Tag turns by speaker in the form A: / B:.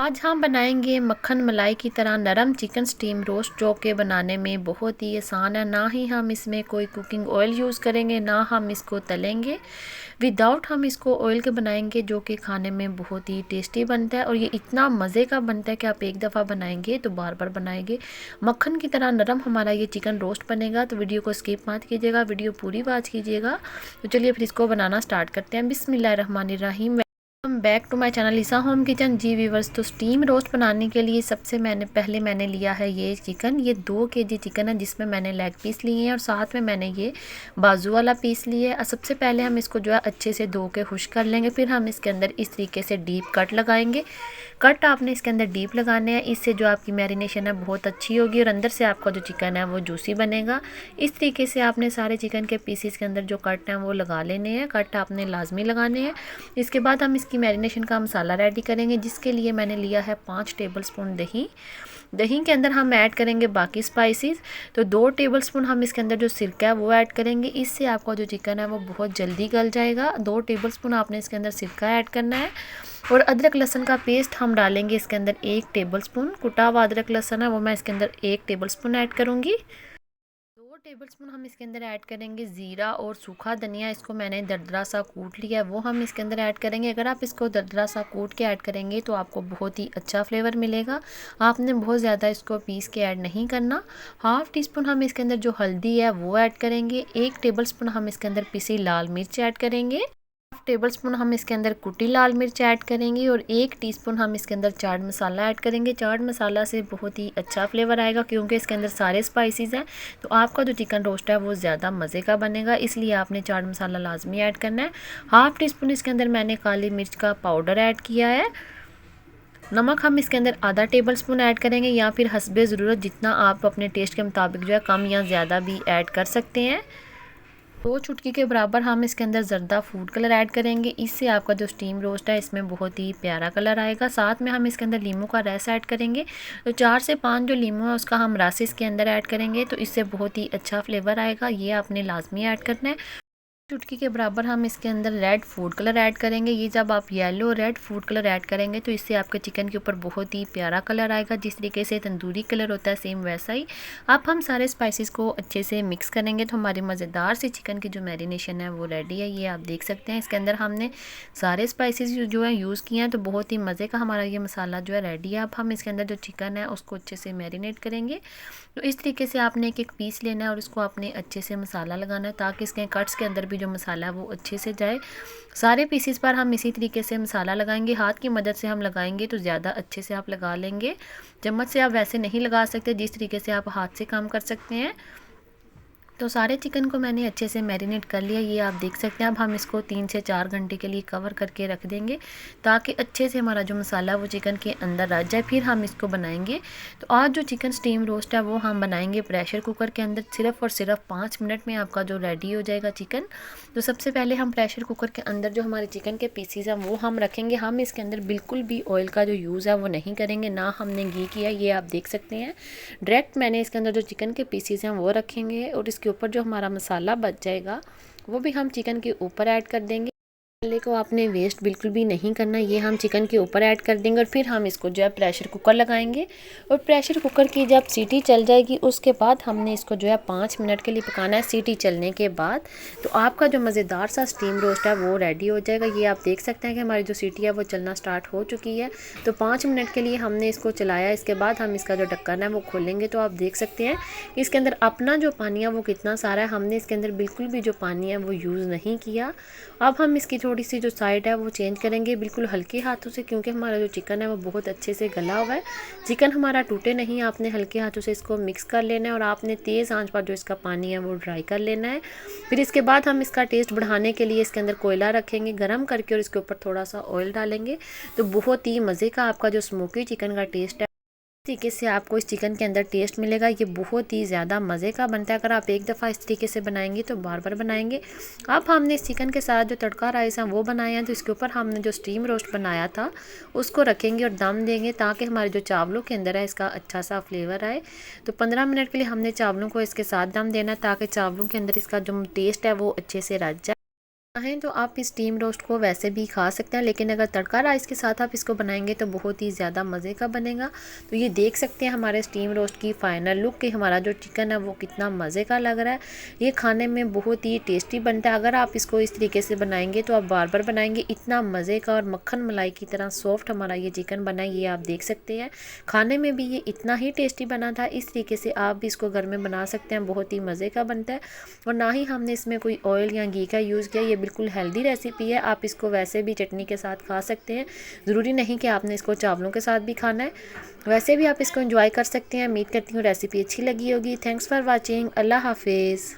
A: आज हम बनाएंगे मक्खन मलाई की तरह नरम चिकन स्टीम रोस्ट, जो कि बनाने में बहुत ही आसान है। ना ही हम इसमें कोई कुकिंग ऑयल यूज़ करेंगे, ना हम इसको तलेंगे। विदाउट हम इसको ऑयल के बनाएंगे, जो कि खाने में बहुत ही टेस्टी बनता है और ये इतना मज़े का बनता है कि आप एक दफ़ा बनाएंगे तो बार बार बनाएंगे। मक्खन की तरह नरम हमारा ये चिकन रोस्ट बनेगा। तो वीडियो को स्किप मत कीजिएगा, वीडियो पूरी वॉच कीजिएगा। तो चलिए फिर इसको बनाना स्टार्ट करते हैं। बिस्मिल्लाहिर्रहमानिर्रहीम। Welcome back to my channel Lisa home kitchen. जी व्यूवर्स, तो स्टीम रोस्ट बनाने के लिए सबसे पहले मैंने लिया है ये चिकन। ये 2 केजी चिकन है, जिसमें मैंने लेग पीस लिए हैं और साथ में मैंने ये बाजू वाला पीस लिया है। सबसे पहले हम इसको जो है अच्छे से धो के खुश कर लेंगे। फिर हम इसके अंदर इस तरीके से डीप कट लगाएंगे। कट आपने इसके अंदर डीप लगाने हैं, इससे जो आपकी मैरिनेशन है बहुत अच्छी होगी और अंदर से आपका जो चिकन है वो जूसी बनेगा। इस तरीके से आपने सारे चिकन के पीसीस के अंदर जो कट हैं वो लगा लेने हैं। कट आपने लाजमी लगाने हैं। इसके बाद हम इसकी मैरिनेशन का मसाला रेडी करेंगे, जिसके लिए मैंने लिया है 5 टेबलस्पून दही। दही के अंदर हम ऐड करेंगे बाकी स्पाइसेस। तो 2 टेबलस्पून हम इसके अंदर जो सिरका है वो ऐड करेंगे। इससे आपका जो चिकन है वो बहुत जल्दी गल जाएगा। 2 टेबलस्पून आपने इसके अंदर सिरका ऐड करना है। और अदरक लहसुन का पेस्ट हम डालेंगे इसके अंदर 1 टेबलस्पून। कुटा हुआ अदरक लहसुन है वो मैं इसके अंदर 1 टेबलस्पून ऐड करूँगी। 2 टेबलस्पून हम इसके अंदर ऐड करेंगे ज़ीरा और सूखा धनिया। इसको मैंने दरदरा सा कूट लिया है, वो हम इसके अंदर ऐड करेंगे। अगर आप इसको दरदरा सा कूट के ऐड करेंगे तो आपको बहुत ही अच्छा फ्लेवर मिलेगा। आपने बहुत ज़्यादा इसको पीस के ऐड नहीं करना। हाफ़ टी स्पून हम इसके अंदर जो हल्दी है वो ऐड करेंगे। 1 टेबलस्पून हम इसके अंदर पिसी लाल मिर्च ऐड करेंगे। हाफ टेबल स्पून हम इसके अंदर कुटी लाल मिर्च ऐड करेंगे और 1 टीस्पून हम इसके अंदर चाट मसाला ऐड करेंगे। चाट मसाला से बहुत ही अच्छा फ्लेवर आएगा, क्योंकि इसके अंदर सारे स्पाइसेस हैं। तो आपका जो चिकन रोस्ट है वो ज़्यादा मज़े का बनेगा, इसलिए आपने चाट मसाला लाजमी ऐड करना है। हाफ़ टी स्पून इसके अंदर मैंने काली मिर्च का पाउडर ऐड किया है। नमक हम इसके अंदर आधा टेबल स्पून ऐड करेंगे, या फिर हस्बे ज़रूरत जितना आप अपने टेस्ट के मुताबिक जो है कम या ज़्यादा भी ऐड कर सकते हैं। 2 चुटकी के बराबर हम इसके अंदर जर्दा फूड कलर ऐड करेंगे। इससे आपका जो स्टीम रोस्ट है इसमें बहुत ही प्यारा कलर आएगा। साथ में हम इसके अंदर नींबू का रस ऐड करेंगे। तो 4 से 5 जो नींबू है उसका हम रस इसके अंदर ऐड करेंगे, तो इससे बहुत ही अच्छा फ्लेवर आएगा। ये आपने लाजमी ऐड करना है। चुटकी के बराबर हम इसके अंदर रेड फूड कलर ऐड करेंगे। ये जब आप yellow red food colour add करेंगे तो इससे आपके चिकन के ऊपर बहुत ही प्यारा कलर आएगा, जिस तरीके से तंदूरी कलर होता है सेम वैसा ही। अब हम सारे स्पाइसेस को अच्छे से मिक्स करेंगे तो हमारी मज़ेदार सी चिकन की जो मैरिनेशन है वो रेडी है। ये आप देख सकते हैं, इसके अंदर हमने सारे स्पाइसेस जो है यूज़ किए हैं, तो बहुत ही मज़े का हमारा ये मसाला जो है रेडी है। अब हम इसके अंदर जो चिकन है उसको अच्छे से मैरिनेट करेंगे। तो इस तरीके से आपने एक पीस लेना है और इसको आपने अच्छे से मसाला लगाना है, ताकि इसके कट्स के अंदर भी जो मसाला है वो अच्छे से जाए। सारे पीसेस पर हम इसी तरीके से मसाला लगाएंगे। हाथ की मदद से हम लगाएंगे तो ज़्यादा अच्छे से आप लगा लेंगे। चम्मच से आप वैसे नहीं लगा सकते, जिस तरीके से आप हाथ से काम कर सकते हैं। तो सारे चिकन को मैंने अच्छे से मैरिनेट कर लिया, ये आप देख सकते हैं। अब हम इसको 3 से 4 घंटे के लिए कवर करके रख देंगे, ताकि अच्छे से हमारा जो मसाला है वो चिकन के अंदर आ जाए। फिर हम इसको बनाएंगे। तो आज जो चिकन स्टीम रोस्ट है वो हम बनाएंगे प्रेशर कुकर के अंदर। सिर्फ और सिर्फ 5 मिनट में आपका जो रेडी हो जाएगा चिकन। तो सबसे पहले हम प्रेशर कुकर के अंदर जो हमारे चिकन के पीसीज हैं वो हम रखेंगे। हम इसके अंदर बिल्कुल भी ऑयल का जो यूज़ है वो नहीं करेंगे, ना हमने घी किया, ये आप देख सकते हैं। डायरेक्ट मैंने इसके अंदर जो चिकन के पीसीज हैं वो रखेंगे और इसके ऊपर जो हमारा मसाला बच जाएगा वो भी हम चिकन के ऊपर ऐड कर देंगे। मसाले को आपने वेस्ट बिल्कुल भी नहीं करना, ये हम चिकन के ऊपर ऐड कर देंगे और फिर हम इसको जो है प्रेशर कुकर लगाएंगे। और प्रेशर कुकर की जब सीटी चल जाएगी उसके बाद हमने इसको जो है 5 मिनट के लिए पकाना है। सीटी चलने के बाद तो आपका जो मज़ेदार सा स्टीम रोस्ट है वो रेडी हो जाएगा। ये आप देख सकते हैं कि हमारी जो सीटी है वो चलना स्टार्ट हो चुकी है। तो 5 मिनट के लिए हमने इसको चलाया। इसके बाद हम इसका जो ढक्कन है वो खोलेंगे, तो आप देख सकते हैं कि इसके अंदर अपना जो पानी है वो कितना सारा है। हमने इसके अंदर बिल्कुल भी जो पानी है वो यूज़ नहीं किया। अब हम इसकी थोड़ी सी जो साइड है वो चेंज करेंगे बिल्कुल हल्के हाथों से, क्योंकि हमारा जो चिकन है वो बहुत अच्छे से गला हुआ है। चिकन हमारा टूटे नहीं, आपने हल्के हाथों से इसको मिक्स कर लेना है और आपने तेज़ आंच पर जो इसका पानी है वो ड्राई कर लेना है। फिर इसके बाद हम इसका टेस्ट बढ़ाने के लिए इसके अंदर कोयला रखेंगे गर्म करके और इसके ऊपर थोड़ा सा ऑयल डालेंगे। तो बहुत ही मज़े का आपका जो स्मोकी चिकन का टेस्ट है तरीके से आपको इस चिकन के अंदर टेस्ट मिलेगा। ये बहुत ही ज़्यादा मज़े का बनता है। अगर आप एक दफ़ा इस तरीके से बनाएंगे तो बार बार बनाएंगे। अब हमने इस चिकन के साथ जो तड़का राइस है वो बनाए हैं, तो इसके ऊपर हमने जो स्टीम रोस्ट बनाया था उसको रखेंगे और दम देंगे, ताकि हमारे जो चावलों के अंदर है इसका अच्छा सा फ्लेवर आए। तो 15 मिनट के लिए हमने चावलों को इसके साथ दम देना, ताकि चावलों के अंदर इसका जो टेस्ट है वो अच्छे से रच जाए। चाहें तो आप इस स्टीम रोस्ट को वैसे भी खा सकते हैं, लेकिन अगर तड़का राइस के साथ आप इसको बनाएंगे तो बहुत ही ज़्यादा मज़े का बनेगा। तो ये देख सकते हैं हमारे स्टीम रोस्ट की फ़ाइनल लुक कि हमारा जो चिकन है वो कितना मज़े का लग रहा है। ये खाने में बहुत ही टेस्टी बनता है। अगर आप इसको इस तरीके से बनाएंगे तो आप बार बार बनाएंगे, इतना मज़े का और मक्खन मलाई की तरह सॉफ्ट हमारा ये चिकन बना है। ये आप देख सकते हैं खाने में भी ये इतना ही टेस्टी बना था। इस तरीके से आप भी इसको घर में बना सकते हैं, बहुत ही मज़े का बनता है। और ना ही हमने इसमें कोई ऑयल या घी का यूज़ किया। ये बिल्कुल हेल्दी रेसिपी है, आप इसको वैसे भी चटनी के साथ खा सकते हैं, ज़रूरी नहीं कि आपने इसको चावलों के साथ भी खाना है, वैसे भी आप इसको एंजॉय कर सकते हैं। उम्मीद करती हूँ रेसिपी अच्छी लगी होगी। Thanks for watching. अल्लाह हाफिज़।